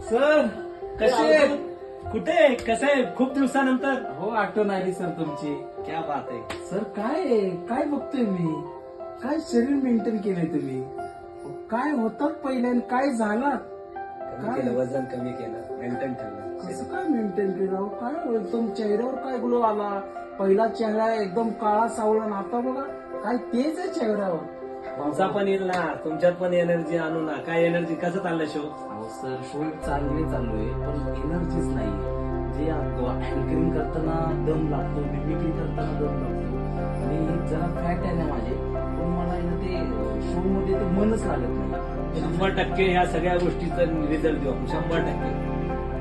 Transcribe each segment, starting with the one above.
Sir कसे आहेत? कुठे कसं आहे खूप दिवसानंतर? हो आठवण आली सर तुमची. क्या बात आहे. सर काय बघतोय मी, काय शरीर मेंटेन केलंय तुम्ही, काय होतात पहिले आणि काय झालात, कमी केलं, वजन कमी केलं, मेंटेन ठेवलं. कसं काय मेंटेन केलं, काय एकदम चेहऱ्यावर काय ग्लो आला. पहिला चेहरा एकदम काळा सावळा आणि आता बघा काय तेज आहे चेहऱ्यावर. तुमचा पण येईल ना, तुमच्यात पण एनर्जी आणू ना. काय एनर्जी, कसं चाललं शो? अहो सर शो चांगले चालू आहे पण एनर्जीच नाही. जे अँकरिंग करताना दम लागतो, मिमिक्री करताना दम लागतो आणि जरा फॅट आहे ना माझे, पण मला आहे ना ते शो मध्ये ते मनच लागत नाही. 100% ह्या सगळ्या गोष्टीचा रिझल्ट देऊ आपण. 100%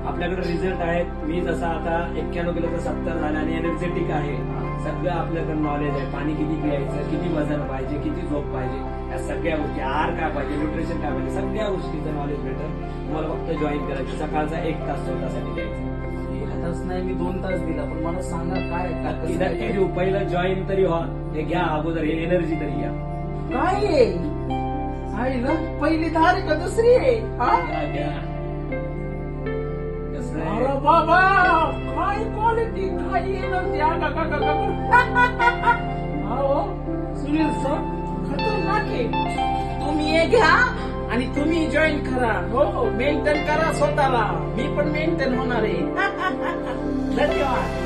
आपल्याकडे रिझल्ट आहेत. मी जसा आता 91 किलो तर 70 झाला आणि एनर्जेटिक आहे. सगळं आपल्याकडे नॉलेज आहे. पाणी किती प्यायचं, किती वजन पाहिजे, किती झोप पाहिजे, या सगळ्या गोष्टी, आहार काय पाहिजे, न्यूट्रिशन काय पाहिजे, सगळ्या गोष्टीचं नॉलेज भेटेल. तुम्हाला फक्त जॉईन करायचं. सकाळचा 1 तास स्वतःसाठी द्यायचा. तास नाही मी 2 तास दिला, पण मला सांगा काय नक्की देऊ. पहिलं जॉईन तरी व्हा, हे घ्या अगोदर, हे एनर्जी तरी घ्या. काय आहे ना, पहिली धार आहे का दुसरी आहे? घ्या. कसं आहे? अरे बाबा काय क्वालिटी, काय एनर्जी. अहो सुनील सर खतरनाक आहे. तुम्ही हे घ्या आणि तुम्ही जॉईन करा. हो मेंटेन करा स्वतःला. मी पण मेंटेन होणार आहे. धन्यवाद.